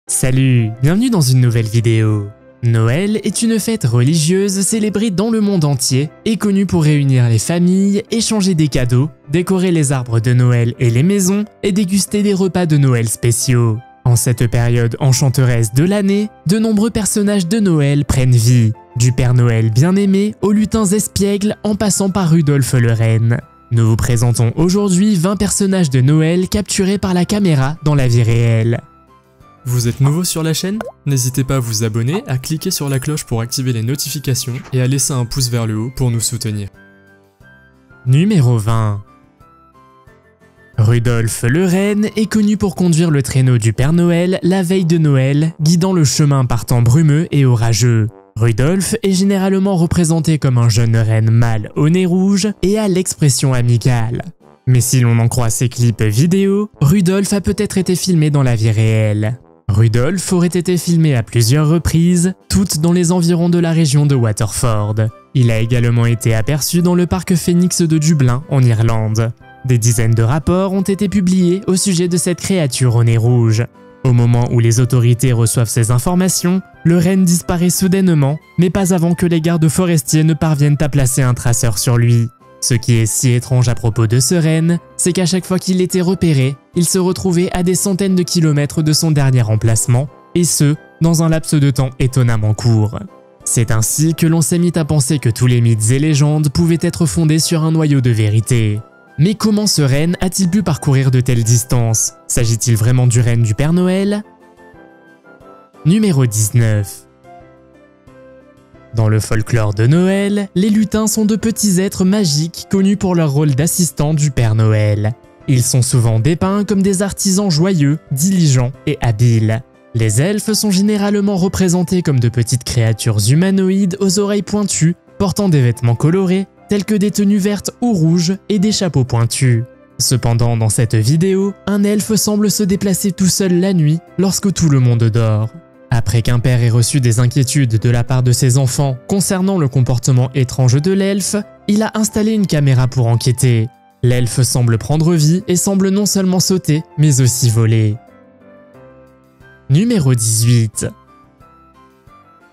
Salut, bienvenue dans une nouvelle vidéo. Noël est une fête religieuse célébrée dans le monde entier et connue pour réunir les familles, échanger des cadeaux, décorer les arbres de Noël et les maisons et déguster des repas de Noël spéciaux. En cette période enchanteresse de l'année, de nombreux personnages de Noël prennent vie, du Père Noël bien-aimé aux lutins espiègles en passant par Rudolf le Renne. Nous vous présentons aujourd'hui 20 personnages de Noël capturés par la caméra dans la vie réelle. Vous êtes nouveau sur la chaîne? N'hésitez pas à vous abonner, à cliquer sur la cloche pour activer les notifications et à laisser un pouce vers le haut pour nous soutenir. Numéro 20. Rudolf le Renne est connu pour conduire le traîneau du Père Noël la veille de Noël, guidant le chemin par temps brumeux et orageux. Rudolf est généralement représenté comme un jeune renne mâle au nez rouge et à l'expression amicale. Mais si l'on en croit ses clips vidéo, Rudolf a peut-être été filmé dans la vie réelle. Rudolf aurait été filmé à plusieurs reprises, toutes dans les environs de la région de Waterford. Il a également été aperçu dans le parc Phoenix de Dublin, en Irlande. Des dizaines de rapports ont été publiés au sujet de cette créature au nez rouge. Au moment où les autorités reçoivent ces informations, le renne disparaît soudainement, mais pas avant que les gardes forestiers ne parviennent à placer un traceur sur lui. Ce qui est si étrange à propos de ce renne, c'est qu'à chaque fois qu'il était repéré, il se retrouvait à des centaines de kilomètres de son dernier emplacement, et ce, dans un laps de temps étonnamment court. C'est ainsi que l'on s'est mis à penser que tous les mythes et légendes pouvaient être fondés sur un noyau de vérité. Mais comment ce renne a-t-il pu parcourir de telles distances? S'agit-il vraiment du renne du Père Noël? Numéro 19. Dans le folklore de Noël, les lutins sont de petits êtres magiques connus pour leur rôle d'assistants du Père Noël. Ils sont souvent dépeints comme des artisans joyeux, diligents et habiles. Les elfes sont généralement représentés comme de petites créatures humanoïdes aux oreilles pointues, portant des vêtements colorés, tels que des tenues vertes ou rouges et des chapeaux pointus. Cependant, dans cette vidéo, un elfe semble se déplacer tout seul la nuit lorsque tout le monde dort. Après qu'un père ait reçu des inquiétudes de la part de ses enfants concernant le comportement étrange de l'elfe, il a installé une caméra pour enquêter. L'elfe semble prendre vie et semble non seulement sauter, mais aussi voler. Numéro 18.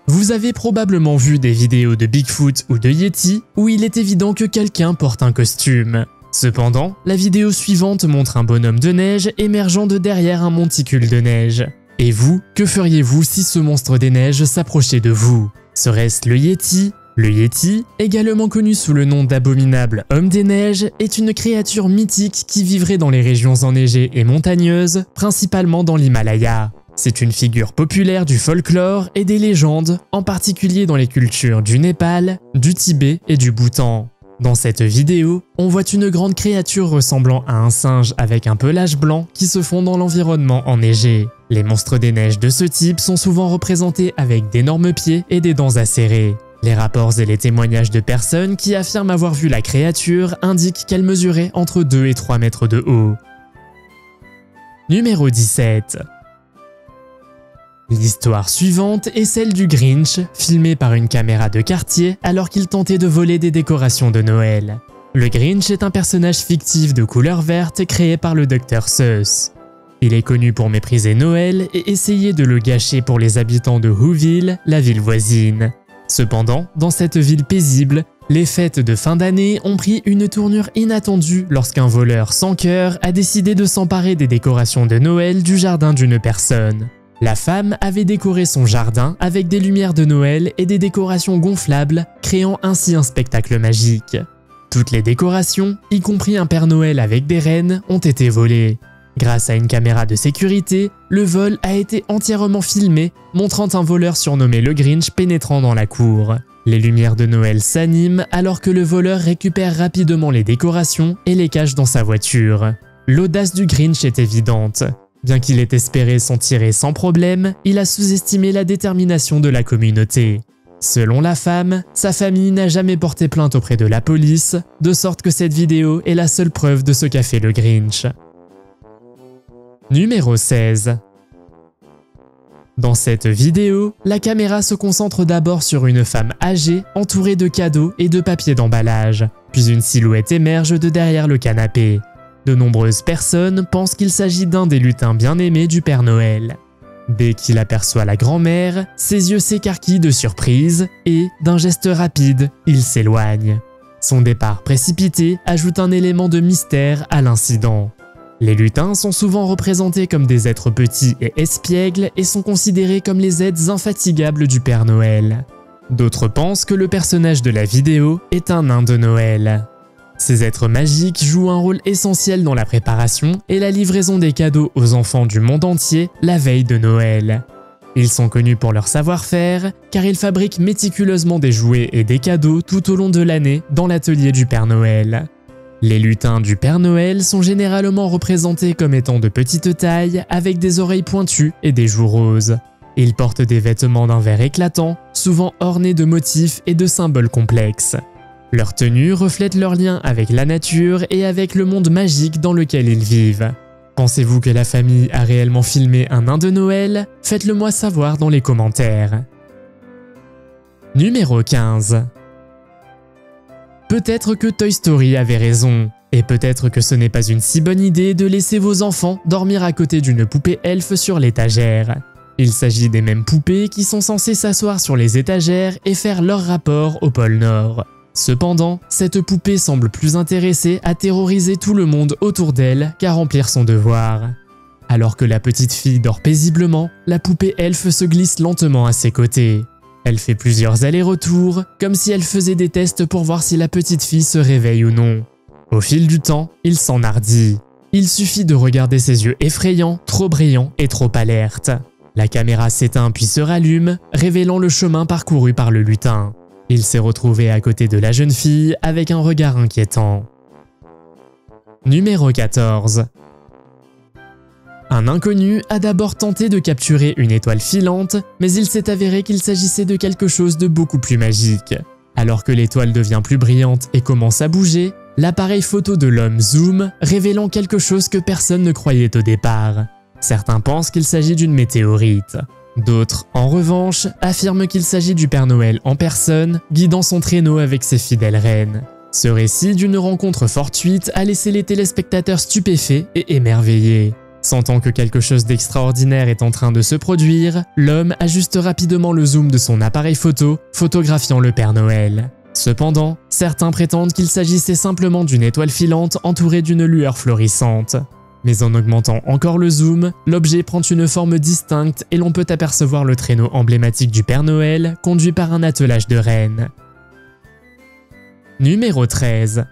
Vous avez probablement vu des vidéos de Bigfoot ou de Yeti où il est évident que quelqu'un porte un costume. Cependant, la vidéo suivante montre un bonhomme de neige émergeant de derrière un monticule de neige. Et vous, que feriez-vous si ce monstre des neiges s'approchait de vous? Serait-ce le Yeti? Le Yeti, également connu sous le nom d'abominable homme des neiges, est une créature mythique qui vivrait dans les régions enneigées et montagneuses, principalement dans l'Himalaya. C'est une figure populaire du folklore et des légendes, en particulier dans les cultures du Népal, du Tibet et du Bhoutan. Dans cette vidéo, on voit une grande créature ressemblant à un singe avec un pelage blanc qui se fond dans l'environnement enneigé. Les monstres des neiges de ce type sont souvent représentés avec d'énormes pieds et des dents acérées. Les rapports et les témoignages de personnes qui affirment avoir vu la créature indiquent qu'elle mesurait entre 2 et 3 mètres de haut. Numéro 17. L'histoire suivante est celle du Grinch, filmé par une caméra de quartier alors qu'il tentait de voler des décorations de Noël. Le Grinch est un personnage fictif de couleur verte créé par le Dr Seuss. Il est connu pour mépriser Noël et essayer de le gâcher pour les habitants de Whoville, la ville voisine. Cependant, dans cette ville paisible, les fêtes de fin d'année ont pris une tournure inattendue lorsqu'un voleur sans cœur a décidé de s'emparer des décorations de Noël du jardin d'une personne. La femme avait décoré son jardin avec des lumières de Noël et des décorations gonflables, créant ainsi un spectacle magique. Toutes les décorations, y compris un Père Noël avec des rennes, ont été volées. Grâce à une caméra de sécurité, le vol a été entièrement filmé, montrant un voleur surnommé le Grinch pénétrant dans la cour. Les lumières de Noël s'animent alors que le voleur récupère rapidement les décorations et les cache dans sa voiture. L'audace du Grinch est évidente. Bien qu'il ait espéré s'en tirer sans problème, il a sous-estimé la détermination de la communauté. Selon la femme, sa famille n'a jamais porté plainte auprès de la police, de sorte que cette vidéo est la seule preuve de ce qu'a fait le Grinch. Numéro 16. Dans cette vidéo, la caméra se concentre d'abord sur une femme âgée entourée de cadeaux et de papier d'emballage, puis une silhouette émerge de derrière le canapé. De nombreuses personnes pensent qu'il s'agit d'un des lutins bien-aimés du Père Noël. Dès qu'il aperçoit la grand-mère, ses yeux s'écarquillent de surprise et, d'un geste rapide, il s'éloigne. Son départ précipité ajoute un élément de mystère à l'incident. Les lutins sont souvent représentés comme des êtres petits et espiègles et sont considérés comme les aides infatigables du Père Noël. D'autres pensent que le personnage de la vidéo est un nain de Noël. Ces êtres magiques jouent un rôle essentiel dans la préparation et la livraison des cadeaux aux enfants du monde entier la veille de Noël. Ils sont connus pour leur savoir-faire car ils fabriquent méticuleusement des jouets et des cadeaux tout au long de l'année dans l'atelier du Père Noël. Les lutins du Père Noël sont généralement représentés comme étant de petite taille avec des oreilles pointues et des joues roses. Ils portent des vêtements d'un vert éclatant, souvent ornés de motifs et de symboles complexes. Leur tenue reflète leur lien avec la nature et avec le monde magique dans lequel ils vivent. Pensez-vous que la famille a réellement filmé un nain de Noël? Faites-le moi savoir dans les commentaires. Numéro 15. Peut-être que Toy Story avait raison, et peut-être que ce n'est pas une si bonne idée de laisser vos enfants dormir à côté d'une poupée elfe sur l'étagère. Il s'agit des mêmes poupées qui sont censées s'asseoir sur les étagères et faire leur rapport au pôle Nord. Cependant, cette poupée semble plus intéressée à terroriser tout le monde autour d'elle qu'à remplir son devoir. Alors que la petite fille dort paisiblement, la poupée elfe se glisse lentement à ses côtés. Elle fait plusieurs allers-retours, comme si elle faisait des tests pour voir si la petite fille se réveille ou non. Au fil du temps, il s'enhardit. Il suffit de regarder ses yeux effrayants, trop brillants et trop alertes. La caméra s'éteint puis se rallume, révélant le chemin parcouru par le lutin. Il s'est retrouvé à côté de la jeune fille avec un regard inquiétant. Numéro 14. Un inconnu a d'abord tenté de capturer une étoile filante, mais il s'est avéré qu'il s'agissait de quelque chose de beaucoup plus magique. Alors que l'étoile devient plus brillante et commence à bouger, l'appareil photo de l'homme zoome, révélant quelque chose que personne ne croyait au départ. Certains pensent qu'il s'agit d'une météorite. D'autres, en revanche, affirment qu'il s'agit du Père Noël en personne, guidant son traîneau avec ses fidèles reines. Ce récit d'une rencontre fortuite a laissé les téléspectateurs stupéfaits et émerveillés. Sentant que quelque chose d'extraordinaire est en train de se produire, l'homme ajuste rapidement le zoom de son appareil photo, photographiant le Père Noël. Cependant, certains prétendent qu'il s'agissait simplement d'une étoile filante entourée d'une lueur florissante. Mais en augmentant encore le zoom, l'objet prend une forme distincte et l'on peut apercevoir le traîneau emblématique du Père Noël conduit par un attelage de rennes. Numéro 13.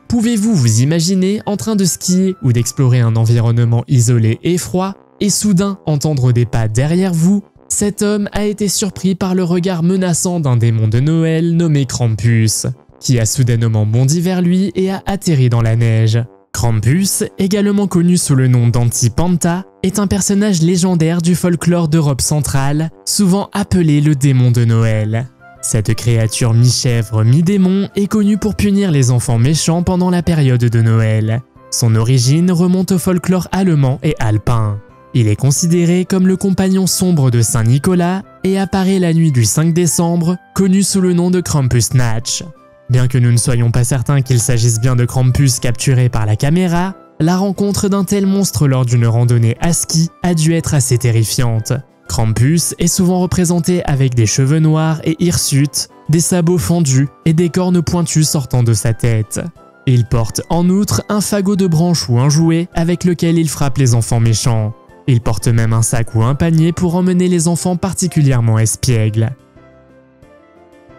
Pouvez-vous vous imaginer en train de skier ou d'explorer un environnement isolé et froid et soudain entendre des pas derrière vous? Cet homme a été surpris par le regard menaçant d'un démon de Noël nommé Krampus, qui a soudainement bondi vers lui et a atterri dans la neige. Krampus, également connu sous le nom d'Antipanta, est un personnage légendaire du folklore d'Europe centrale, souvent appelé le démon de Noël. Cette créature mi-chèvre, mi-démon est connue pour punir les enfants méchants pendant la période de Noël. Son origine remonte au folklore allemand et alpin. Il est considéré comme le compagnon sombre de Saint Nicolas et apparaît la nuit du 5 décembre, connu sous le nom de Krampusnacht. Bien que nous ne soyons pas certains qu'il s'agisse bien de Krampus capturé par la caméra, la rencontre d'un tel monstre lors d'une randonnée à ski a dû être assez terrifiante. Krampus est souvent représenté avec des cheveux noirs et hirsutes, des sabots fendus et des cornes pointues sortant de sa tête. Il porte en outre un fagot de branche ou un jouet avec lequel il frappe les enfants méchants. Il porte même un sac ou un panier pour emmener les enfants particulièrement espiègles.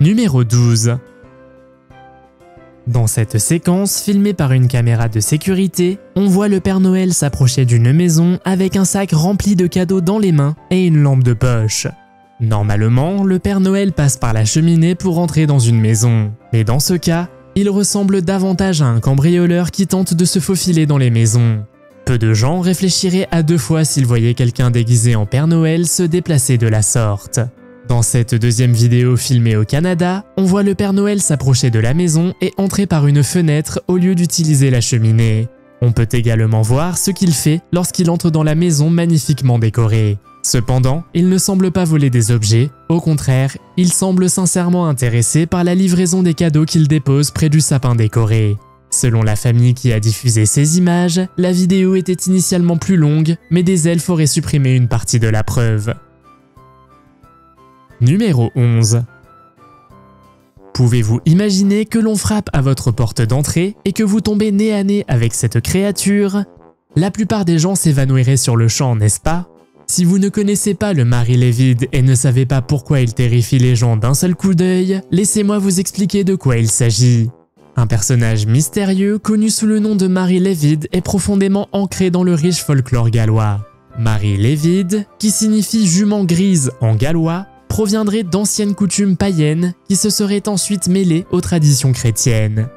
Numéro 12. Dans cette séquence, filmée par une caméra de sécurité, on voit le Père Noël s'approcher d'une maison avec un sac rempli de cadeaux dans les mains et une lampe de poche. Normalement, le Père Noël passe par la cheminée pour entrer dans une maison, mais dans ce cas, il ressemble davantage à un cambrioleur qui tente de se faufiler dans les maisons. Peu de gens réfléchiraient à deux fois s'ils voyaient quelqu'un déguisé en Père Noël se déplacer de la sorte. Dans cette deuxième vidéo filmée au Canada, on voit le Père Noël s'approcher de la maison et entrer par une fenêtre au lieu d'utiliser la cheminée. On peut également voir ce qu'il fait lorsqu'il entre dans la maison magnifiquement décorée. Cependant, il ne semble pas voler des objets, au contraire, il semble sincèrement intéressé par la livraison des cadeaux qu'il dépose près du sapin décoré. Selon la famille qui a diffusé ces images, la vidéo était initialement plus longue, mais des elfes auraient supprimé une partie de la preuve. Numéro 11. Pouvez-vous imaginer que l'on frappe à votre porte d'entrée et que vous tombez nez à nez avec cette créature? La plupart des gens s'évanouiraient sur le champ, n'est-ce pas? Si vous ne connaissez pas le Mari Lévide et ne savez pas pourquoi il terrifie les gens d'un seul coup d'œil, laissez-moi vous expliquer de quoi il s'agit. Un personnage mystérieux connu sous le nom de Mari Lévide est profondément ancré dans le riche folklore gallois. Mari Lévide, qui signifie jument grise en gallois, proviendrait d'anciennes coutumes païennes qui se seraient ensuite mêlées aux traditions chrétiennes.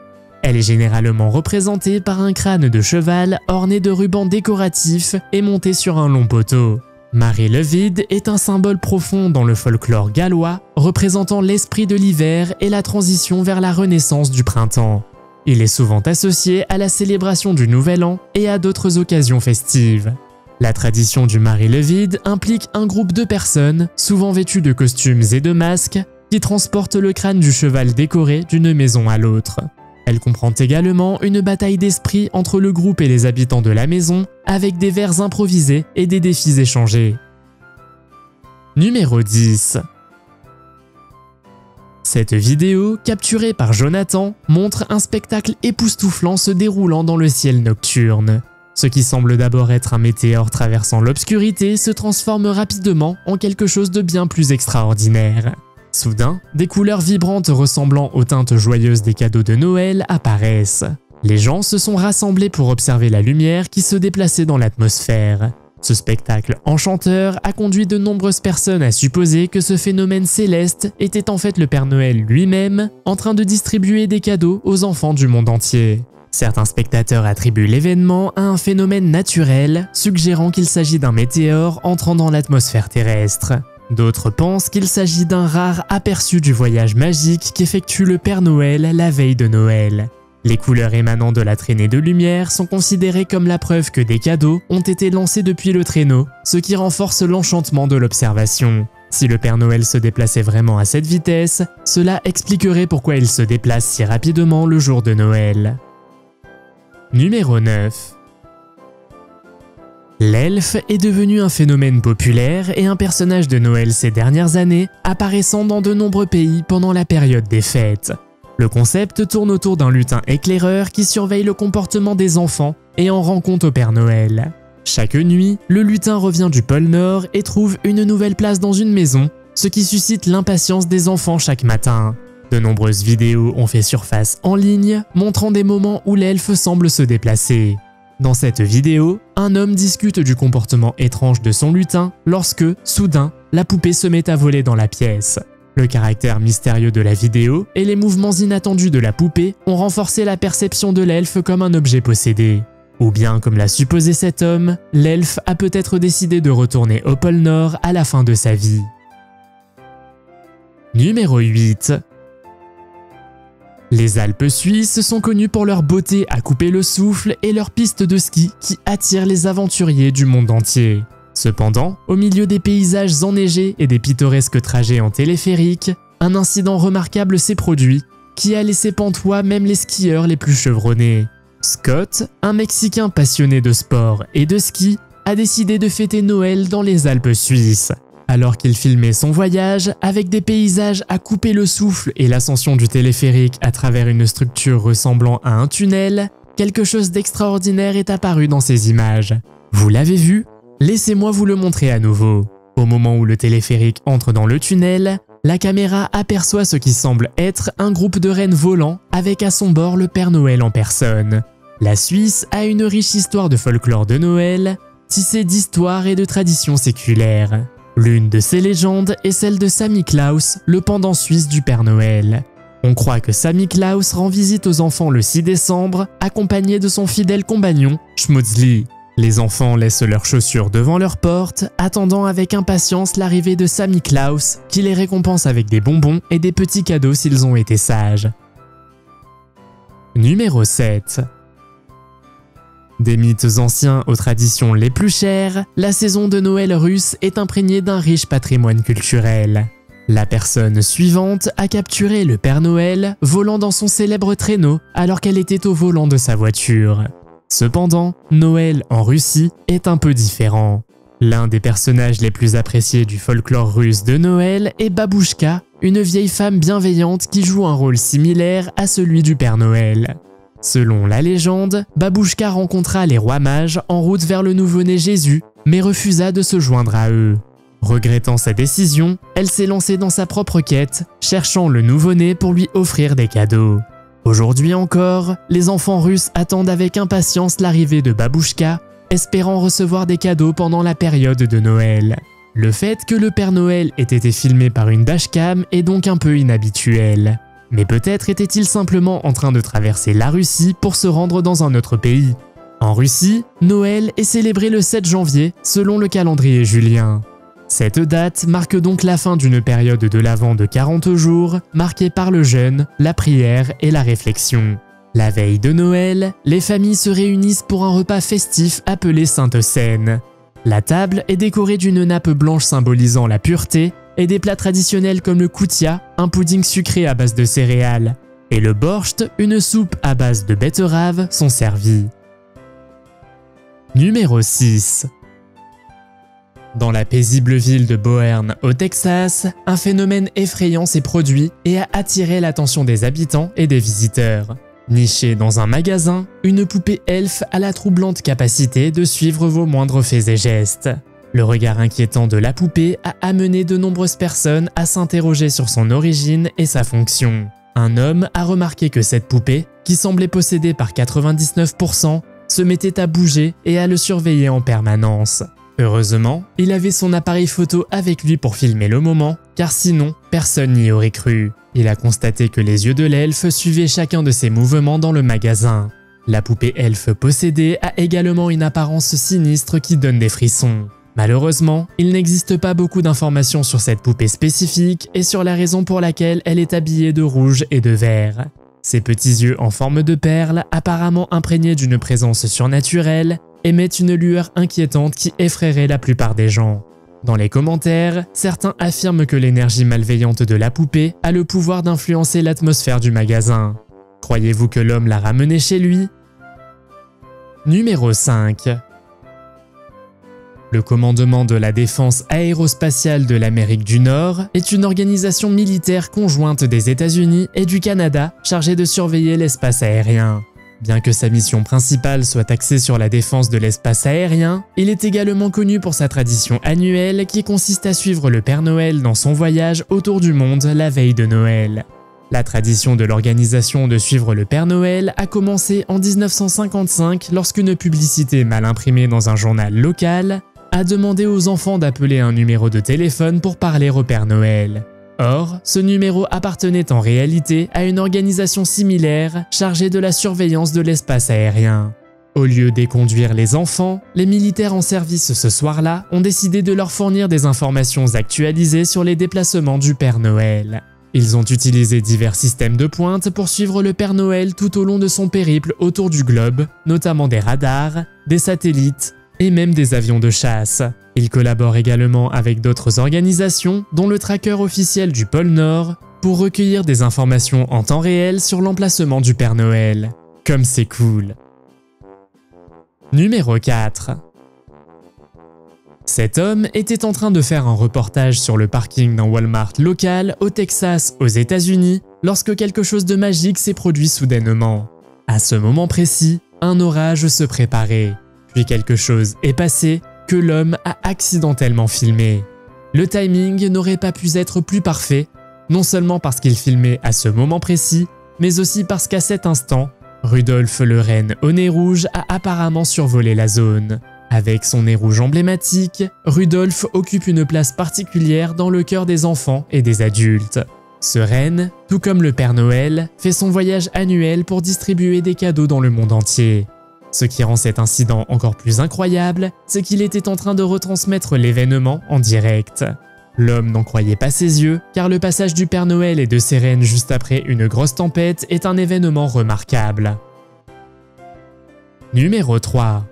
Elle est généralement représentée par un crâne de cheval orné de rubans décoratifs et monté sur un long poteau. Mari Lévide est un symbole profond dans le folklore gallois, représentant l'esprit de l'hiver et la transition vers la renaissance du printemps. Il est souvent associé à la célébration du Nouvel An et à d'autres occasions festives. La tradition du Mari Lévide implique un groupe de personnes, souvent vêtues de costumes et de masques, qui transportent le crâne du cheval décoré d'une maison à l'autre. Elle comprend également une bataille d'esprit entre le groupe et les habitants de la maison, avec des vers improvisés et des défis échangés. Numéro 10. Cette vidéo, capturée par Jonathan, montre un spectacle époustouflant se déroulant dans le ciel nocturne. Ce qui semble d'abord être un météore traversant l'obscurité se transforme rapidement en quelque chose de bien plus extraordinaire. Soudain, des couleurs vibrantes ressemblant aux teintes joyeuses des cadeaux de Noël apparaissent. Les gens se sont rassemblés pour observer la lumière qui se déplaçait dans l'atmosphère. Ce spectacle enchanteur a conduit de nombreuses personnes à supposer que ce phénomène céleste était en fait le Père Noël lui-même, en train de distribuer des cadeaux aux enfants du monde entier. Certains spectateurs attribuent l'événement à un phénomène naturel, suggérant qu'il s'agit d'un météore entrant dans l'atmosphère terrestre. D'autres pensent qu'il s'agit d'un rare aperçu du voyage magique qu'effectue le Père Noël la veille de Noël. Les couleurs émanant de la traînée de lumière sont considérées comme la preuve que des cadeaux ont été lancés depuis le traîneau, ce qui renforce l'enchantement de l'observation. Si le Père Noël se déplaçait vraiment à cette vitesse, cela expliquerait pourquoi il se déplace si rapidement le jour de Noël. Numéro 9. L'elfe est devenu un phénomène populaire et un personnage de Noël ces dernières années, apparaissant dans de nombreux pays pendant la période des fêtes. Le concept tourne autour d'un lutin éclaireur qui surveille le comportement des enfants et en rend compte au Père Noël. Chaque nuit, le lutin revient du pôle Nord et trouve une nouvelle place dans une maison, ce qui suscite l'impatience des enfants chaque matin. De nombreuses vidéos ont fait surface en ligne, montrant des moments où l'elfe semble se déplacer. Dans cette vidéo, un homme discute du comportement étrange de son lutin lorsque, soudain, la poupée se met à voler dans la pièce. Le caractère mystérieux de la vidéo et les mouvements inattendus de la poupée ont renforcé la perception de l'elfe comme un objet possédé. Ou bien, comme l'a supposé cet homme, l'elfe a peut-être décidé de retourner au pôle Nord à la fin de sa vie. Numéro 8. Les Alpes suisses sont connues pour leur beauté à couper le souffle et leurs pistes de ski qui attirent les aventuriers du monde entier. Cependant, au milieu des paysages enneigés et des pittoresques trajets en téléphérique, un incident remarquable s'est produit qui a laissé pantois même les skieurs les plus chevronnés. Scott, un Mexicain passionné de sport et de ski, a décidé de fêter Noël dans les Alpes suisses. Alors qu'il filmait son voyage avec des paysages à couper le souffle et l'ascension du téléphérique à travers une structure ressemblant à un tunnel, quelque chose d'extraordinaire est apparu dans ces images. Vous l'avez vu? Laissez-moi vous le montrer à nouveau. Au moment où le téléphérique entre dans le tunnel, la caméra aperçoit ce qui semble être un groupe de rennes volants avec à son bord le Père Noël en personne. La Suisse a une riche histoire de folklore de Noël, tissée d'histoires et de traditions séculaires. L'une de ces légendes est celle de Sammy Klaus, le pendant suisse du Père Noël. On croit que Sammy Klaus rend visite aux enfants le 6 décembre, accompagné de son fidèle compagnon, Schmutzli. Les enfants laissent leurs chaussures devant leur porte, attendant avec impatience l'arrivée de Sammy Klaus, qui les récompense avec des bonbons et des petits cadeaux s'ils ont été sages. Numéro 7. Des mythes anciens aux traditions les plus chères, la saison de Noël russe est imprégnée d'un riche patrimoine culturel. La personne suivante a capturé le Père Noël volant dans son célèbre traîneau alors qu'elle était au volant de sa voiture. Cependant, Noël en Russie est un peu différent. L'un des personnages les plus appréciés du folklore russe de Noël est Babouchka, une vieille femme bienveillante qui joue un rôle similaire à celui du Père Noël. Selon la légende, Babouchka rencontra les rois mages en route vers le nouveau-né Jésus, mais refusa de se joindre à eux. Regrettant sa décision, elle s'est lancée dans sa propre quête, cherchant le nouveau-né pour lui offrir des cadeaux. Aujourd'hui encore, les enfants russes attendent avec impatience l'arrivée de Babouchka, espérant recevoir des cadeaux pendant la période de Noël. Le fait que le Père Noël ait été filmé par une dashcam est donc un peu inhabituel. Mais peut-être était-il simplement en train de traverser la Russie pour se rendre dans un autre pays. En Russie, Noël est célébré le 7 janvier selon le calendrier julien. Cette date marque donc la fin d'une période de l'Avent de 40 jours, marquée par le jeûne, la prière et la réflexion. La veille de Noël, les familles se réunissent pour un repas festif appelé Sainte Seine. La table est décorée d'une nappe blanche symbolisant la pureté et des plats traditionnels comme le koutia, un pudding sucré à base de céréales, et le borscht, une soupe à base de betterave, sont servis. Numéro 6. Dans la paisible ville de Boerne, au Texas, un phénomène effrayant s'est produit et a attiré l'attention des habitants et des visiteurs. Nichée dans un magasin, une poupée elfe a la troublante capacité de suivre vos moindres faits et gestes. Le regard inquiétant de la poupée a amené de nombreuses personnes à s'interroger sur son origine et sa fonction. Un homme a remarqué que cette poupée, qui semblait possédée par 99%, se mettait à bouger et à le surveiller en permanence. Heureusement, il avait son appareil photo avec lui pour filmer le moment, car sinon, personne n'y aurait cru. Il a constaté que les yeux de l'elfe suivaient chacun de ses mouvements dans le magasin. La poupée elfe possédée a également une apparence sinistre qui donne des frissons. Malheureusement, il n'existe pas beaucoup d'informations sur cette poupée spécifique et sur la raison pour laquelle elle est habillée de rouge et de vert. Ses petits yeux en forme de perles, apparemment imprégnés d'une présence surnaturelle, émettent une lueur inquiétante qui effraierait la plupart des gens. Dans les commentaires, certains affirment que l'énergie malveillante de la poupée a le pouvoir d'influencer l'atmosphère du magasin. Croyez-vous que l'homme l'a ramenée chez lui? Numéro 5. Le commandement de la défense aérospatiale de l'Amérique du Nord est une organisation militaire conjointe des États-Unis et du Canada chargée de surveiller l'espace aérien. Bien que sa mission principale soit axée sur la défense de l'espace aérien, il est également connu pour sa tradition annuelle qui consiste à suivre le Père Noël dans son voyage autour du monde la veille de Noël. La tradition de l'organisation de suivre le Père Noël a commencé en 1955 lorsqu'une publicité mal imprimée dans un journal local a demandé aux enfants d'appeler un numéro de téléphone pour parler au Père Noël. Or, ce numéro appartenait en réalité à une organisation similaire chargée de la surveillance de l'espace aérien. Au lieu d'éconduire les enfants, les militaires en service ce soir-là ont décidé de leur fournir des informations actualisées sur les déplacements du Père Noël. Ils ont utilisé divers systèmes de pointe pour suivre le Père Noël tout au long de son périple autour du globe, notamment des radars, des satellites et même des avions de chasse. Il collabore également avec d'autres organisations, dont le tracker officiel du pôle Nord, pour recueillir des informations en temps réel sur l'emplacement du Père Noël. Comme c'est cool. Numéro 4. Cet homme était en train de faire un reportage sur le parking d'un Walmart local au Texas, aux États-Unis, lorsque quelque chose de magique s'est produit soudainement. À ce moment précis, un orage se préparait. Puis quelque chose est passé que l'homme a accidentellement filmé. Le timing n'aurait pas pu être plus parfait, non seulement parce qu'il filmait à ce moment précis, mais aussi parce qu'à cet instant, Rudolph le renne au nez rouge a apparemment survolé la zone. Avec son nez rouge emblématique, Rudolph occupe une place particulière dans le cœur des enfants et des adultes. Ce renne, tout comme le Père Noël, fait son voyage annuel pour distribuer des cadeaux dans le monde entier. Ce qui rend cet incident encore plus incroyable, c'est qu'il était en train de retransmettre l'événement en direct. L'homme n'en croyait pas ses yeux, car le passage du Père Noël et de ses rennes juste après une grosse tempête est un événement remarquable. Numéro 3.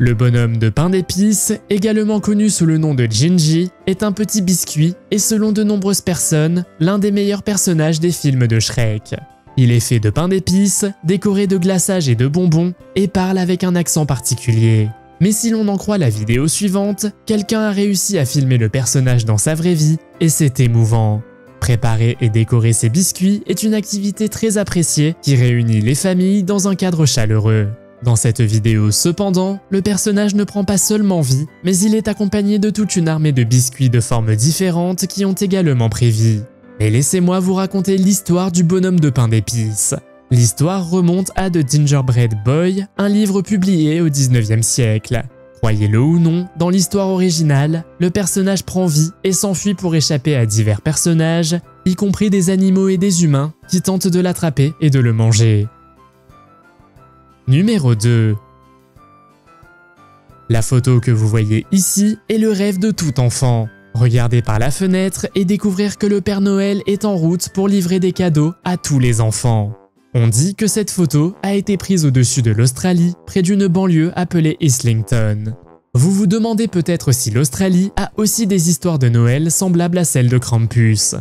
Le bonhomme de pain d'épices, également connu sous le nom de Gingy, est un petit biscuit et selon de nombreuses personnes, l'un des meilleurs personnages des films de Shrek. Il est fait de pain d'épices, décoré de glaçage et de bonbons, et parle avec un accent particulier. Mais si l'on en croit la vidéo suivante, quelqu'un a réussi à filmer le personnage dans sa vraie vie, et c'est émouvant. Préparer et décorer ces biscuits est une activité très appréciée qui réunit les familles dans un cadre chaleureux. Dans cette vidéo cependant, le personnage ne prend pas seulement vie, mais il est accompagné de toute une armée de biscuits de formes différentes qui ont également pris vie. Mais laissez-moi vous raconter l'histoire du bonhomme de pain d'épices. L'histoire remonte à The Gingerbread Boy, un livre publié au 19e siècle. Croyez-le ou non, dans l'histoire originale, le personnage prend vie et s'enfuit pour échapper à divers personnages, y compris des animaux et des humains, qui tentent de l'attraper et de le manger. Numéro 2. La photo que vous voyez ici est le rêve de tout enfant. Regarder par la fenêtre et découvrir que le Père Noël est en route pour livrer des cadeaux à tous les enfants. On dit que cette photo a été prise au-dessus de l'Australie, près d'une banlieue appelée Islington. Vous vous demandez peut-être si l'Australie a aussi des histoires de Noël semblables à celles de Krampus.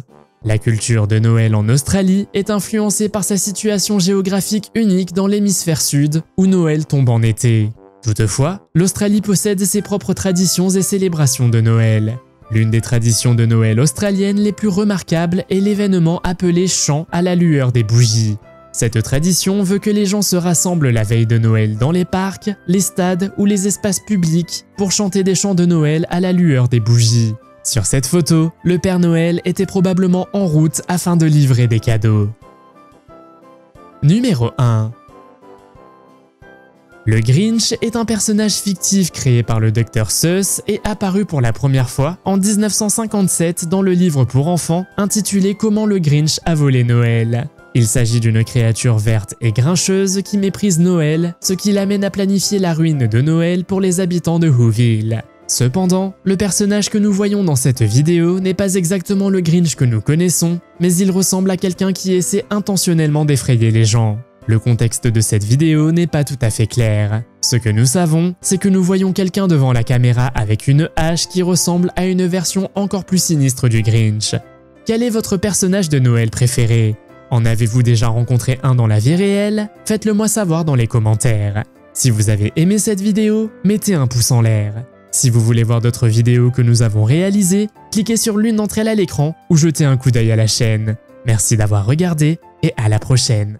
La culture de Noël en Australie est influencée par sa situation géographique unique dans l'hémisphère sud, où Noël tombe en été. Toutefois, l'Australie possède ses propres traditions et célébrations de Noël. L'une des traditions de Noël australiennes les plus remarquables est l'événement appelé chant à la lueur des bougies. Cette tradition veut que les gens se rassemblent la veille de Noël dans les parcs, les stades ou les espaces publics pour chanter des chants de Noël à la lueur des bougies. Sur cette photo, le Père Noël était probablement en route afin de livrer des cadeaux. Numéro 1. Le Grinch est un personnage fictif créé par le Dr Seuss et apparu pour la première fois en 1957 dans le livre pour enfants intitulé « Comment le Grinch a volé Noël ». Il s'agit d'une créature verte et grincheuse qui méprise Noël, ce qui l'amène à planifier la ruine de Noël pour les habitants de Whoville. Cependant, le personnage que nous voyons dans cette vidéo n'est pas exactement le Grinch que nous connaissons, mais il ressemble à quelqu'un qui essaie intentionnellement d'effrayer les gens. Le contexte de cette vidéo n'est pas tout à fait clair. Ce que nous savons, c'est que nous voyons quelqu'un devant la caméra avec une hache qui ressemble à une version encore plus sinistre du Grinch. Quel est votre personnage de Noël préféré ? En avez-vous déjà rencontré un dans la vie réelle? Faites-le moi savoir dans les commentaires. Si vous avez aimé cette vidéo, mettez un pouce en l'air. Si vous voulez voir d'autres vidéos que nous avons réalisées, cliquez sur l'une d'entre elles à l'écran ou jetez un coup d'œil à la chaîne. Merci d'avoir regardé et à la prochaine.